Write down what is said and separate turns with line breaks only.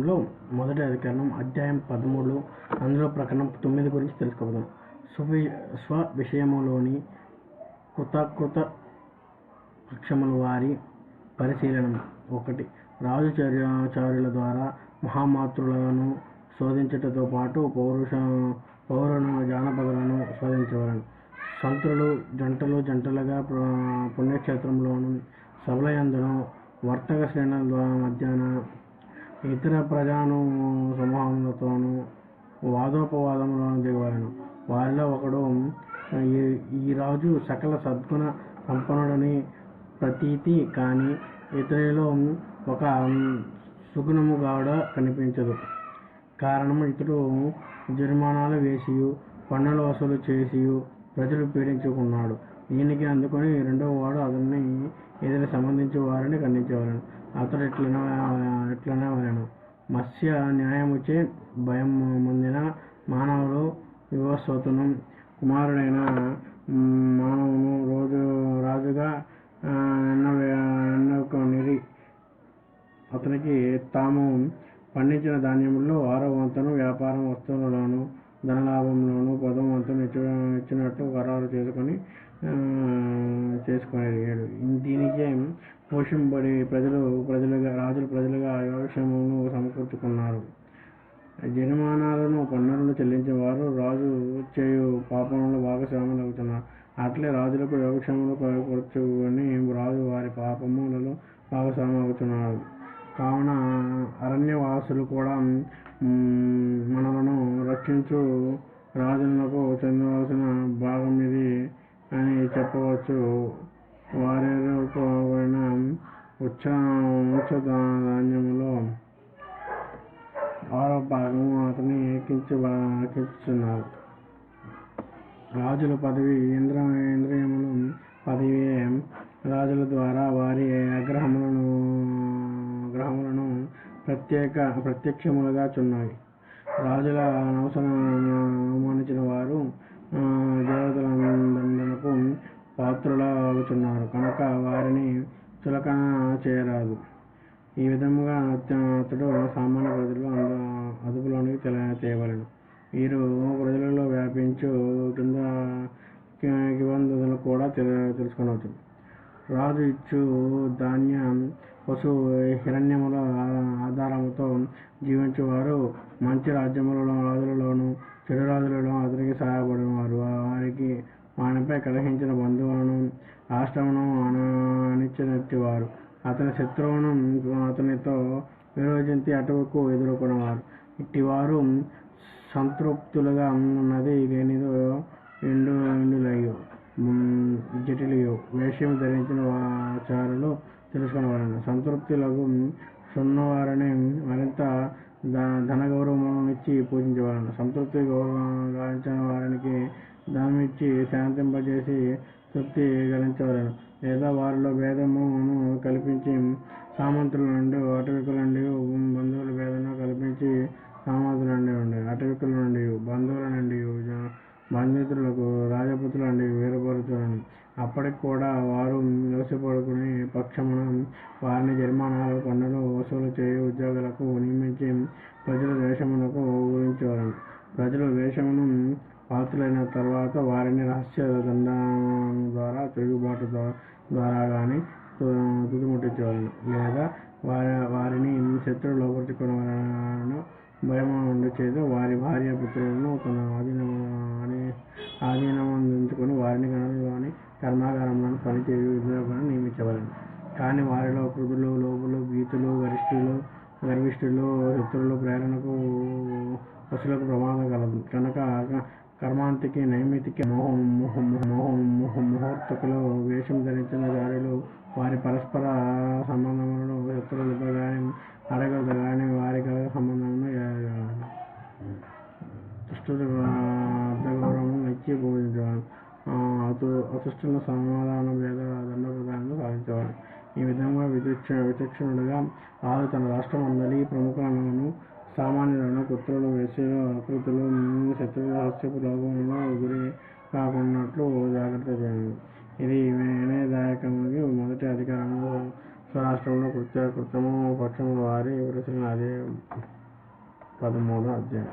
లో మొదటి అధికరణం అధ్యాయం 13 అందులో ప్రకరణం 9 గురించి తెలుసుకోవడం. స్వ విషయములోని కృతకృత పక్షముల వారి పరిశీలనం. 1. రాజు చారుల ద్వారా మహామాతృలను శోధించుటతో పాటు పౌరులను జానపదులను శోధించవలెను. సంతులు జంటలుగా పుణ్యక్షేత్రంలోను సభలయందును వర్తక శ్రేణుల మధ్యన ఇతర ప్రజాను సమూహములతోనూ వాదోపవాదములను దిగవలెను. వారిలో ఒకడు ఈ రాజు సకల సద్గుణ సంపన్నుడని ప్రతీతి కాని ఇతనిలో ఒక సుగుణముగాడ కనిపించదు. కారణము ఇతడు జరిమానాలు వేసియు పన్నులు వసూలు చేసియు ప్రజలు పీడించుకున్నాడు. దీనికి అందుకొని రెండవ వాడు అతన్ని ఎదురు సంబంధించి వారిని ఖండించవలెను. అతడు ఎట్లనే వలెను. మత్స్య న్యాయముచే భయం పొందిన మానవులు వివస్వతును కుమారుడైన మానవును రాజుగా ఎన్నుకొనిరి. అతనికి తాము పండించిన ధాన్యములో 6వ వంతును వ్యాపార వస్తువులలోను ధనలాభంలోను 10వ వంతును ఇచ్చినట్లు ఖరారు చేసుకొని దీనికే పోషింపబడి రాజులు ప్రజలుగా యోగక్షేమమును సమకూర్చుకున్నారు. జరిమానాలను పన్నులను చెల్లించేవారు రాజు చేయు పాపములలో భాగస్వాములవుతున్నారు. అట్లే రాజులకు యోగక్షేమములు కూర్చుకొని రాజు వారి పాపములలో భాగస్వామి అవుతున్నారు. కావున అరణ్యవాసులు కూడా మనలను రక్షించు రాజులకు చెందవలసిన భాగమిది అని చెప్పవచ్చు. వారెరుకోబడిన ఉచ్చధాన్యములో 6వ భాగము అతని ఎక్కించుచున్నారు. రాజుల పదవి ఇంద్రియములు పదవియే రాజుల ద్వారా వారి గ్రహములను ప్రత్యక్షములుగా చున్నవి. రాజుల అవమానించిన వారు దేవతలందనకు పాత్రులగుచున్నారు కనుక వారిని చులకన చేయరాదు. ఈ విధముగా అతడు సామాన్య ప్రజలు అదుపులోనికి తేవలెను. వీరు ప్రజలలో వ్యాపించు కింవదతులను కూడా తెలుసుకొనవచ్చు. రాజు ఇచ్చు ధాన్య పశు హిరణ్యముల ఆధారముతో జీవించువారు మంచి రాజులలోను చెడు రాజులలో అతనికి సహాయపడినవారు. వానిపై కలహించిన బంధువులను రాష్ట్రమును అణిచినట్టివారు. అతని శత్రువును అతనితో విరోధించి అటవకు ఎదుర్కొనేవారు. ఇట్టివారు సంతృప్తులుగా ఉన్నది లేనిదో ఇండులయు జటిలియు వేషము ధరించిన చారులు తెలుసుకొనవలెను. సంతృప్తులకు సున్నవారిని మరింత ధనగౌరవమునిచ్చి పూజించవలెను. సంతృప్తి గావించిన వారికి ధనమిచ్చి శాంతింపజేసి తృప్తి కలిగించవలెను. లేదా వారిలో భేదమును కల్పించి సామంతుల నుండి అటవికుల నుండి బంధువుల భేదమును కల్పించి సామంతుల నుండి అటవికుల నుండి బంధువుల నుండి బంధితులకు రాజపుత్రుల నుండి వేరుపరచులను. అప్పటికి కూడా వారు వశపడుకుని పక్షమున వారిని జరిమానాలు పన్నులు వసూలు చేయు ఉద్యోగులకు నియమించి ప్రజల ద్వేషమునకు గురించవలెను. ప్రజలు ద్వేషమును పాత్రులైన తర్వాత వారిని రహస్య దండము ద్వారా తిరుగుబాటు ద్వారా గాని తుదిముట్టించవలెను. లేదా వారిని శత్రువు లోపరుచుకొనవలెను. భయము ఉండి చేత వారి భార్య పుత్రులను తన ఆధీనమందుంచుకొని వారిని గనులలోని కర్మాగారములను పనిచేయు ఉద్యోగులను నియమించవలెను. కానీ వారిలో క్రుధులు, లోభులు, భీతులు, గర్విష్ఠులు, శత్రువుల ప్రేరణకు పశువులకు ప్రమాదం కలదు. కనుక కర్మాంతికి నైమితికి ముహూర్తకులు వేషం ధరించిన జారులు వారి పరస్పర సంబంధములను శత్రువులతో గాని అడగలతో గాని వారి కలగ సంబంధమును దుష్టుల అర్ధగౌరవము ఇచ్చి పూజించవాలి. అతుష్టుల సమాధాన భేద దండప్రదానము సాధించవాలి. ఈ విధంగా విచక్షణుడుగా రాజు తన రాష్ట్రమందలి ప్రముఖులను సామాన్యులను పుత్రులు వేశ్యలు ఆకృతులు శత్రువుల రహస్యపు లోభములను గురి కాకున్నట్లు జాగ్రత్త చేయాలి. ఇది వినయదాయకముగా మొదటి అధికారము స్వరాష్ట్రంలో కృత్యము పక్షముల వారి పరిశీలన. అదే 13వ అధ్యాయం.